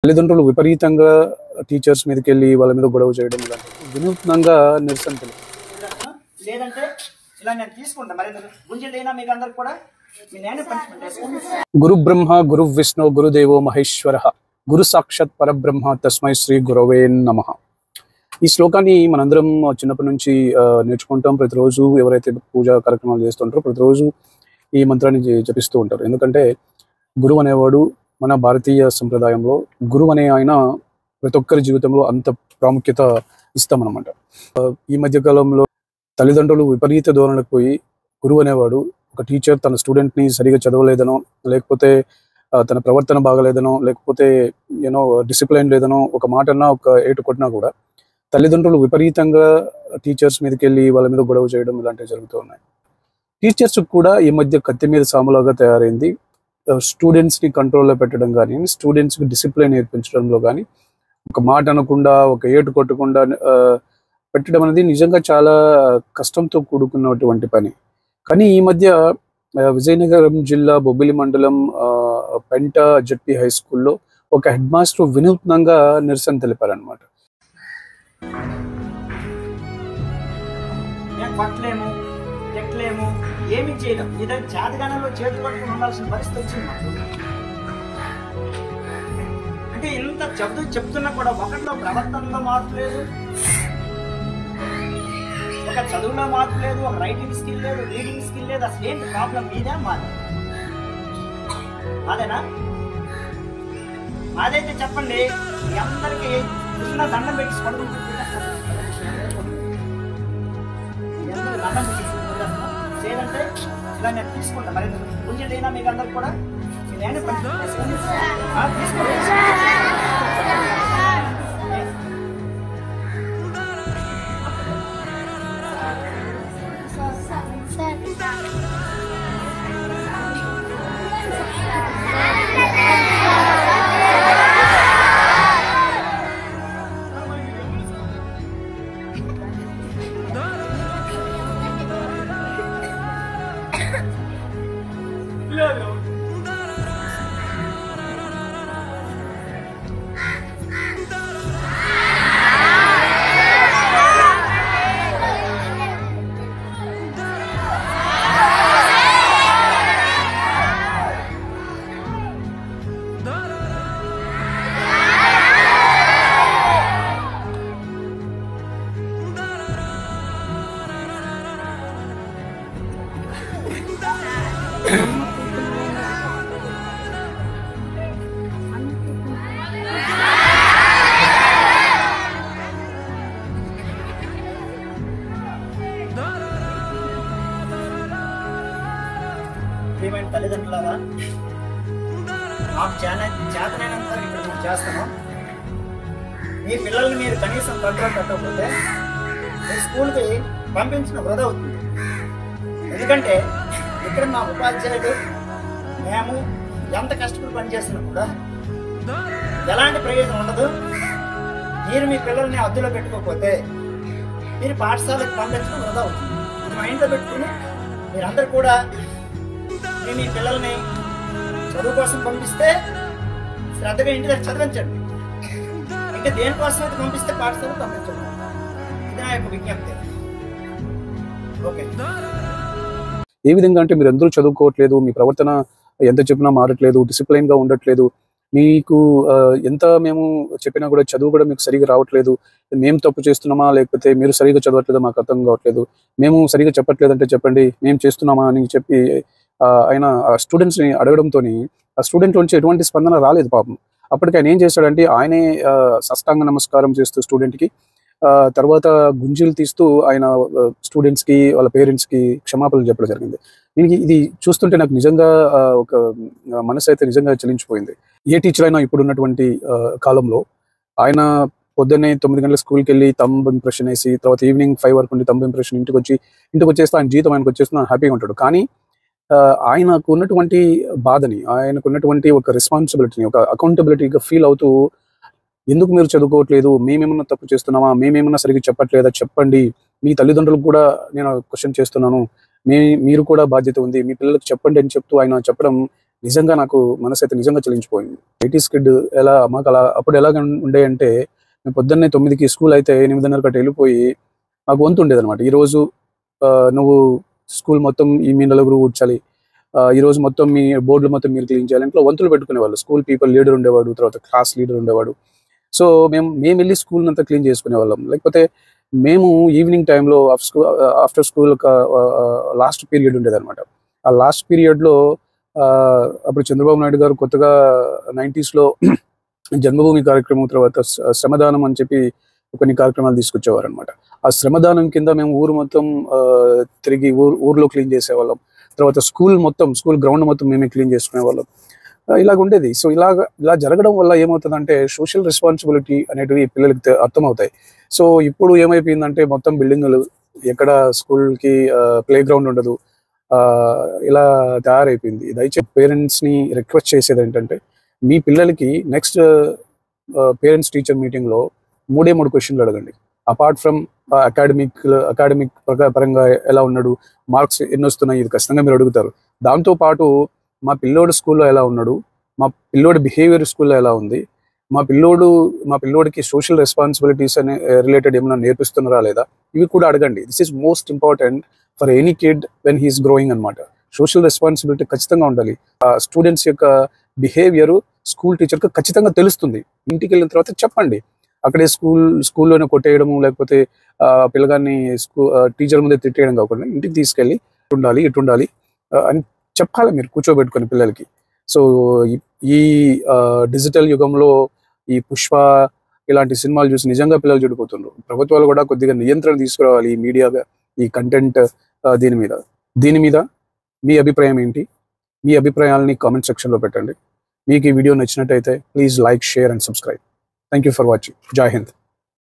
తల్లిదండ్రులు విపరీతంగా టీచర్స్ మీదకెళ్ళి వాళ్ళ మీద గొడవ చేయడం ఇలాంటివి వినూత్నంగా నిరసన లేదంటే ఇలా నేను తీసుకుంటా మరి గుంజెడైనా మీకు అందరికి కూడా మీ నేను పనిష్మెంట్ గురు బ్రహ్మ గురు విష్ణు గురుదేవో మహేశ్వర గురు సాక్షాత్ పరబ్రహ్మ తస్మై శ్రీ గురవే నమః. ఈ శ్లోకాన్ని మనందరం చిన్నప్పటి నుంచి నేర్చుకుంటాం. ప్రతిరోజు ఎవరైతే పూజా కార్యక్రమాలు చేస్తుంటారో ప్రతిరోజు ఈ మంత్రాన్ని జపిస్తూ ఉంటారు. ఎందుకంటే గురువు అనేవాడు మన భారతీయ సంప్రదాయంలో గురువు అనే ఆయన ప్రతి ఒక్కరి జీవితంలో అంత ప్రాముఖ్యత ఇస్తామన్నమాట. ఈ మధ్య కాలంలో తల్లిదండ్రులు విపరీత ధోరణికి పోయి గురువు అనేవాడు ఒక టీచర్ తన స్టూడెంట్ని సరిగా చదవలేదనో, లేకపోతే తన ప్రవర్తన బాగలేదనో, లేకపోతే డిసిప్లైన్ లేదనో ఒక మాటన్నా ఒక ఏటు కొట్టినా కూడా తల్లిదండ్రులు విపరీతంగా టీచర్స్ మీదకెళ్ళి వాళ్ళ మీద గొడవ చేయడం ఇలాంటివి జరుగుతూ ఉన్నాయి. టీచర్స్ కూడా ఈ మధ్య కత్తి మీద సాములాగా తయారైంది. స్టూడెంట్స్ని కంట్రోల్లో పెట్టడం కానీ, స్టూడెంట్స్కి డిసిప్లిన్ నేర్పించడంలో కానీ ఒక మాట అనకుండా ఒక ఏటు కొట్టకుండా పెట్టడం అనేది నిజంగా చాలా కష్టంతో కూడుకున్నటువంటి పని. కానీ ఈ మధ్య విజయనగరం జిల్లా బొబ్బిలి మండలం పెంట జెడ్పీ హై స్కూల్లో ఒక హెడ్ మాస్టర్ వినూత్నంగా నిరసన తెలిపారనమాట. ఏమి చేయడం ఇదని చేతగానంలో చేతులు పట్టుకుని ఉండాల్సిన పరిస్థితి వచ్చింది మాకు. అంటే ఇంత చెప్తున్నా కూడా ఒకటిలో ప్రవర్తనలో మార్పు లేదు, ఒక చదువులో మార్పు లేదు, ఒక రైటింగ్ స్కిల్ లేదు, రీడింగ్ స్కిల్ లేదు. అసలు ఏంటి ప్రాబ్లం మీదే మాదేనా? మాదైతే చెప్పండి. మీ అందరికీ చిన్న దండం పెట్టి దండం పెట్టి లేదంటే ఇలా నేను తీసుకుంటా మరి గుంజెడైనా మీకు అందరికి కూడా మీ నేను ప్రియమైన తల్లిదండ్రులారా, మాకు చేతనైనంత ఇక్కడ మేము చేస్తాము. మీ పిల్లల్ని మీరు కనీసం కంట్రోల్ పెట్టకపోతే మీ స్కూల్కి పంపించిన వృధా అవుతుంది. ఎందుకంటే ఇక్కడ మా ఉపాధ్యాయుడు మేము ఎంత కష్టపడి పనిచేస్తున్నా కూడా ఎలాంటి ప్రయోజనం ఉండదు. మీరు మీ పిల్లల్ని అద్దెలో పెట్టుకోకపోతే మీరు పాఠశాలకు పంపించడం వృధా అవుతుంది. ఇది మైండ్లో పెట్టుకుని మీరందరూ కూడా మీ పిల్లల్ని చదువు కోసం పంపిస్తే శ్రద్ధగా ఇంటి దగ్గర చదివించండి. ఇంకా దేనికోసం అయితే పంపిస్తే పాఠశాలకు పంపించండి. ఇది నా యొక్క విజ్ఞప్తి. ఓకే. ఏ విధంగా అంటే మీరు అందరూ చదువుకోవట్లేదు, మీ ప్రవర్తన ఎంత చెప్పినా మారట్లేదు, డిసిప్లైన్గా ఉండట్లేదు, మీకు ఎంత మేము చెప్పినా కూడా చదువు కూడా మీకు సరిగా రావట్లేదు, మేము తప్పు చేస్తున్నామా లేకపోతే మీరు సరిగా చదవట్లేదో మాకు అర్థం కావట్లేదు, మేము సరిగా చెప్పట్లేదంటే చెప్పండి, మేము చేస్తున్నామా అని చెప్పి ఆయన ఆ స్టూడెంట్స్ని అడగడంతో ఆ స్టూడెంట్ నుంచి ఎటువంటి స్పందన రాలేదు పాపం. అప్పటికి ఆయన ఏం చేశాడంటే ఆయనే సాష్టాంగ నమస్కారం చేస్తూ స్టూడెంట్కి తర్వాత గుంజీలు తీస్తూ ఆయన స్టూడెంట్స్కి వాళ్ళ పేరెంట్స్కి క్షమాపణలు చెప్పడం జరిగింది. దీనికి ఇది చూస్తుంటే నాకు నిజంగా ఒక మనసు అయితే నిజంగా చలించిపోయింది. ఏ టీచర్ అయినా ఇప్పుడు ఉన్నటువంటి కాలంలో ఆయన పొద్దున్నే 9 గంటల స్కూల్కి వెళ్ళి తంబ్ ఇంప్రెషన్ వేసి తర్వాత ఈవినింగ్ 5 వరకు ఉండి తంబ్ ఇంప్రెషన్ ఇంటికి వచ్చేస్తే ఆయన జీతం ఆయనకు వచ్చేస్తున్నా హ్యాపీగా ఉంటాడు. కానీ ఆయనకు ఉన్నటువంటి బాధని, ఆయనకు ఉన్నటువంటి ఒక రెస్పాన్సిబిలిటీని, ఒక అకౌంటబిలిటీగా ఫీల్ అవుతూ ఎందుకు మీరు చదువుకోవట్లేదు, మేమేమన్నా తప్పు చేస్తున్నామా, మేమేమన్నా సరిగ్గా చెప్పట్లేదా చెప్పండి, మీ తల్లిదండ్రులకు కూడా నేను క్వశ్చన్ చేస్తున్నాను, మీరు కూడా బాధ్యత ఉంది, మీ పిల్లలకు చెప్పండి అని చెప్తూ ఆయన చెప్పడం నిజంగా నాకు మనసు అయితే నిజంగా చలించిపోయింది. 80s కిడ్ ఎలా మాకు అలా అప్పుడు ఎలాగ ఉండే అంటే మేము పొద్దున్నే 9కి స్కూల్ అయితే 8:30 కట్ట వెళ్ళిపోయి మాకు వంతు ఉండేదన్నమాట. ఈరోజు నువ్వు స్కూల్ మొత్తం మీ నలుగురు కూర్చాలి, ఈరోజు మొత్తం మీ బోర్డులు మొత్తం మీరు క్లీన్ చేయాలి. ఇంట్లో వంతులు పెట్టుకునేవాళ్ళు. స్కూల్ పీపుల్ లీడర్ ఉండేవాడు, తర్వాత క్లాస్ లీడర్ ఉండేవాడు. సో మేము వెళ్ళి స్కూల్ అంతా క్లీన్ చేసుకునేవాళ్ళం. లేకపోతే మేము ఈవినింగ్ టైంలో ఆఫ్టర్ స్కూల్ లాస్ట్ పీరియడ్ ఉండేదన్నమాట. ఆ లాస్ట్ పీరియడ్లో అప్పుడు చంద్రబాబు నాయుడు గారు కొత్తగా 90sలో జన్మభూమి కార్యక్రమం, తర్వాత శ్రమదానం అని చెప్పి కొన్ని కార్యక్రమాలు తీసుకొచ్చేవారు అనమాట. ఆ శ్రమదానం కింద మేము ఊరు మొత్తం తిరిగి ఊర్లో క్లీన్ చేసేవాళ్ళం. తర్వాత స్కూల్ గ్రౌండ్ మొత్తం మేమే క్లీన్ చేసుకునేవాళ్ళం. ఇలాగ ఉండేది. సో ఇలా జరగడం వల్ల ఏమవుతుందంటే సోషల్ రెస్పాన్సిబిలిటీ అనేటివి పిల్లలకి అర్థమవుతాయి. సో ఇప్పుడు ఏమైపోయిందంటే మొత్తం బిల్డింగులు, ఎక్కడ స్కూల్కి ప్లే గ్రౌండ్ ఉండదు, ఇలా తయారైపోయింది. దయచేసి పేరెంట్స్ని రిక్వెస్ట్ చేసేది ఏంటంటే మీ పిల్లలకి నెక్స్ట్ పేరెంట్స్ టీచర్ మీటింగ్లో 3 క్వశ్చన్లు అడగండి. అపార్ట్ ఫ్రమ్ అకాడమిక్ పరంగా ఎలా ఉన్నాడు, మార్క్స్ ఎన్ని వస్తున్నాయి, ఇది ఖచ్చితంగా మీరు అడుగుతారు. దాంతోపాటు మా పిల్లోడు స్కూల్లో ఎలా ఉన్నాడు, మా పిల్లోడి బిహేవియర్ స్కూల్లో ఎలా ఉంది, మా పిల్లోడికి సోషల్ రెస్పాన్సిబిలిటీస్ అనే రిలేటెడ్ ఏమైనా నేర్పిస్తున్నారా లేదా, ఇవి కూడా అడగండి. This is most important for any kid when he is growing అనమాట. సోషల్ రెస్పాన్సిబిలిటీ ఖచ్చితంగా ఉండాలి. స్టూడెంట్స్ యొక్క బిహేవియర్ స్కూల్ టీచర్కి ఖచ్చితంగా తెలుస్తుంది. ఇంటికి వెళ్ళిన తర్వాత చెప్పండి. అక్కడే స్కూల్లోనే కొట్టేయడము, లేకపోతే పిల్లగాన్ని టీచర్ ముందే తిట్టేయడం కాకుండా ఇంటికి తీసుకెళ్ళి ఇటు ఉండాలి అని చెప్పాలి మీరు కూర్చోబెట్టుకొని పిల్లలకి. సో ఈ డిజిటల్ యుగంలో ఈ పుష్ప ఇలాంటి సినిమాలు చూసి నిజంగా పిల్లలు చెడిపోతున్నారు. ప్రభుత్వాలు కూడా కొద్దిగా నియంత్రణ తీసుకురావాలి ఈ మీడియాగా, ఈ కంటెంట్ దీని మీద మీ అభిప్రాయం ఏంటి? మీ అభిప్రాయాలని కామెంట్ సెక్షన్లో పెట్టండి. మీకు ఈ వీడియో నచ్చినట్టయితే please like, share and subscribe. Thank you for watching. జై హింద్.